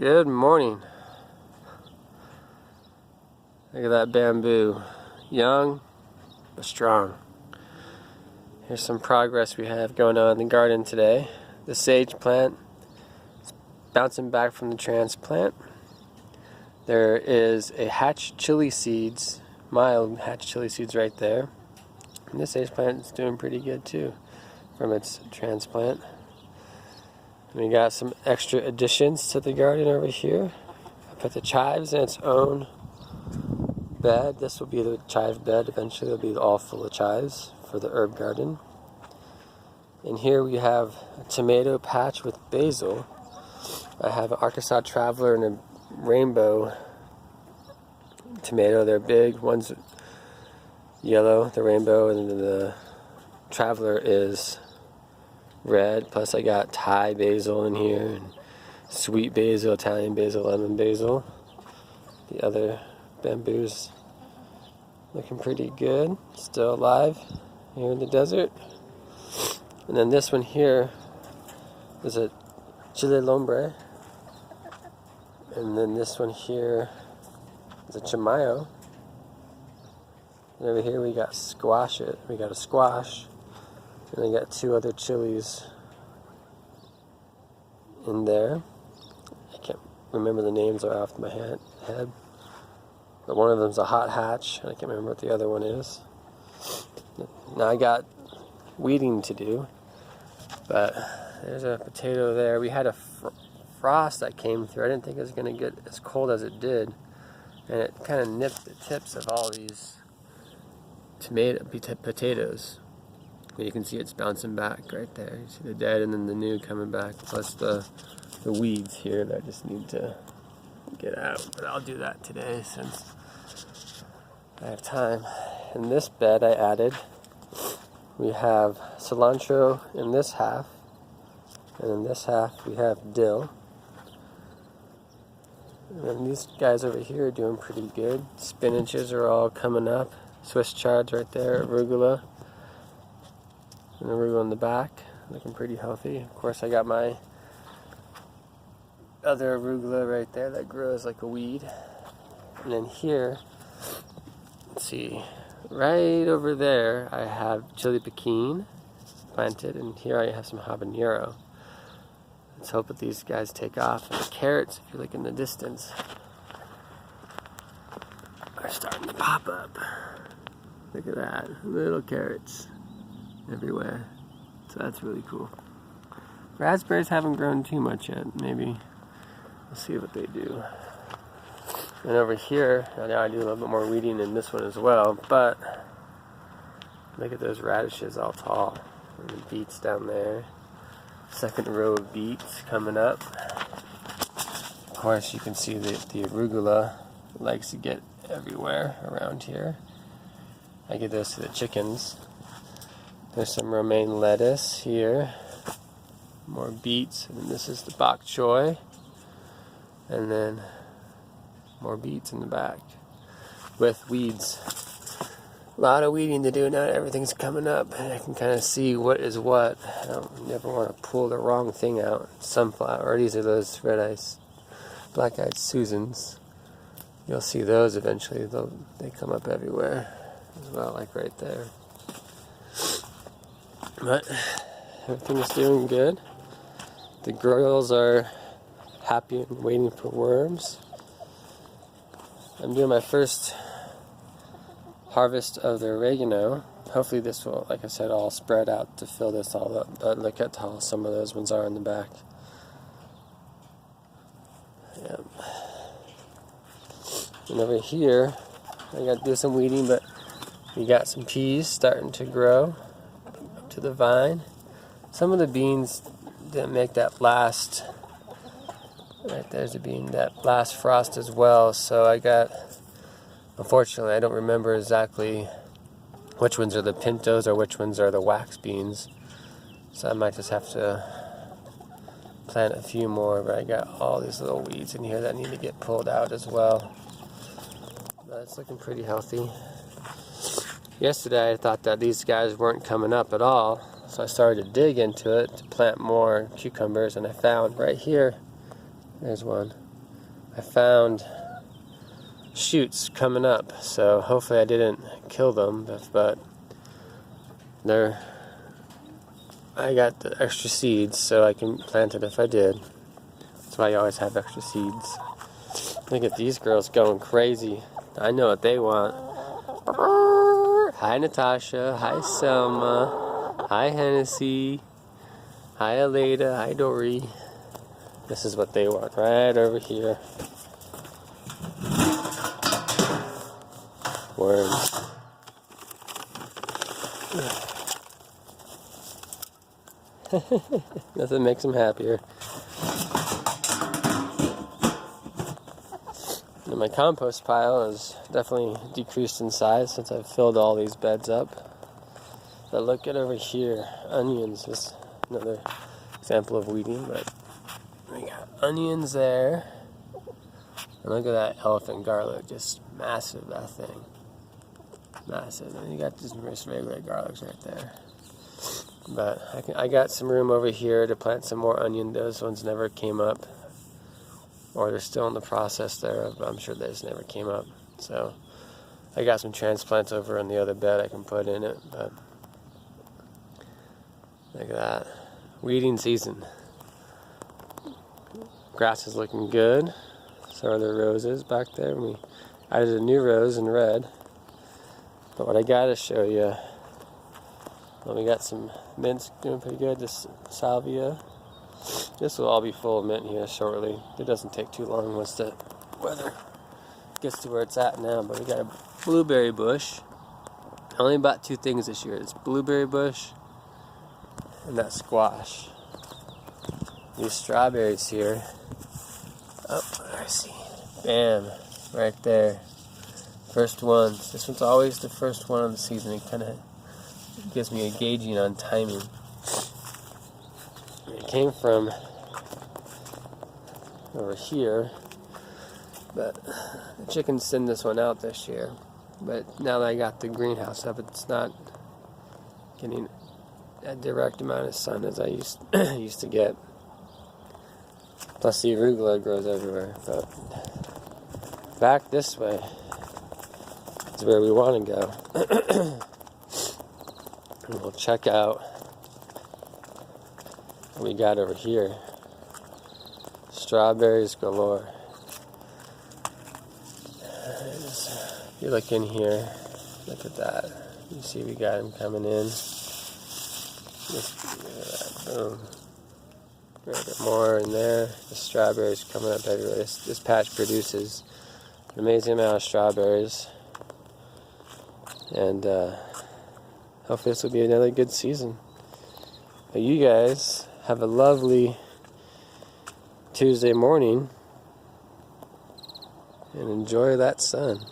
Good morning. Look at that bamboo. Young, but strong. Here's some progress we have going on in the garden today. The sage plant is bouncing back from the transplant. There is a hatch chili seeds, mild hatch chili seeds right there. And this sage plant is doing pretty good too from its transplant. We got some extra additions to the garden over here. I put the chives in its own bed. This will be the chive bed. Eventually it'll be all full of chives for the herb garden. And here we have a tomato patch with basil. I have an Arkansas Traveler and a rainbow tomato. They're big. One's yellow, the rainbow, and then the Traveler is red. Plus I got Thai basil in here, and sweet basil, Italian basil, lemon basil. The other bamboo's looking pretty good, still alive here in the desert. And then this one here is a chile lombre, and then this one here is a chamayo. And over here we got squash. We got a squash. And I got two other chilies in there. I can't remember the names right off my head. But one of them's a hot hatch, and I can't remember what the other one is. Now I got weeding to do, but there's a potato there. We had a frost that came through. I didn't think it was going to get as cold as it did, and it kind of nipped the tips of all these potatoes. You can see it's bouncing back right there. You see the dead and then the new coming back, plus the weeds here that just need to get out. But I'll do that today since I have time. In this bed I added, we have cilantro in this half, and in this half we have dill. And then these guys over here are doing pretty good. Spinaches are all coming up. Swiss chards right there, arugula. And arugula in the back, looking pretty healthy. Of course, I got my other arugula right there that grows like a weed. And then here, let's see, right over there, I have chili piquin planted, and here I have some habanero. Let's hope that these guys take off. And the carrots, if you look in the distance, are starting to pop up. Look at that, little carrots everywhere. So that's really cool. Raspberries haven't grown too much yet. Maybe we'll see what they do. And over here, now I do a little bit more weeding in this one as well, but look at those radishes all tall. And the beets down there. Second row of beets coming up. Of course, you can see the arugula likes to get everywhere around here. I give those to the chickens. There's some romaine lettuce here, more beets, and then this is the bok choy, and then more beets in the back with weeds. A lot of weeding to do now. Everything's coming up, and I can kind of see what is what. I don't never want to pull the wrong thing out. Sunflower, these are those black-eyed Susans. You'll see those eventually. They come up everywhere as well, like right there. But everything is doing good. The girls are happy and waiting for worms. I'm doing my first harvest of the oregano. Hopefully this will, like I said, all spread out to fill this all up. But look at how some of those ones are in the back. Yep. And over here, I got to do some weeding, but we got some peas starting to grow to the vine. Some of the beans didn't make that last, right there's a bean, that last frost as well, so I got, unfortunately I don't remember exactly which ones are the pintos or which ones are the wax beans, so I might just have to plant a few more, but I got all these little weeds in here that need to get pulled out as well. But it's looking pretty healthy. Yesterday I thought that these guys weren't coming up at all, so I started to dig into it to plant more cucumbers, and I found right here, there's one, I found shoots coming up, so hopefully I didn't kill them, but I got the extra seeds so I can plant it if I did. That's why you always have extra seeds. Look at these girls going crazy. I know what they want. Hi Natasha, hi Selma, hi Hennessy, hi Aleda, hi Dory. This is what they want right over here. Worms. Nothing makes them happier. And my compost pile is definitely decreased in size since I've filled all these beds up. But look at over here, onions is another example of weeding, but we got onions there. And look at that elephant garlic, just massive, that thing. Massive. And you got just regular garlics right there. But I got some room over here to plant some more onion. Those ones never came up. Or they're still in the process there, but I'm sure they just never came up. So I got some transplants over in the other bed I can put in it. But look at that. Weeding season. Grass is looking good. So are the roses back there. We added a new rose in red. But what I gotta show you, well, we got some mints doing pretty good. This salvia. This will all be full of mint here shortly. It doesn't take too long once the weather gets to where it's at now. But we got a blueberry bush. I only bought 2 things this year. It's blueberry bush and that squash. These strawberries here. Oh, I see. Bam, right there. First one. This one's always the first one of the season. It kind of gives me a gauging on timing. It came from over here, but the chickens send this one out this year. But now that I got the greenhouse up, it's not getting a direct amount of sun as I used to get. Plus the arugula grows everywhere. But back this way is where we want to go. And we'll check out what we got over here. Strawberries galore. If you look in here, look at that. You see we got them coming in. Just, boom. A little bit more in there. The strawberries coming up everywhere. This patch produces an amazing amount of strawberries. And hopefully this will be another good season. But you guys have a lovely Tuesday morning and enjoy that sun.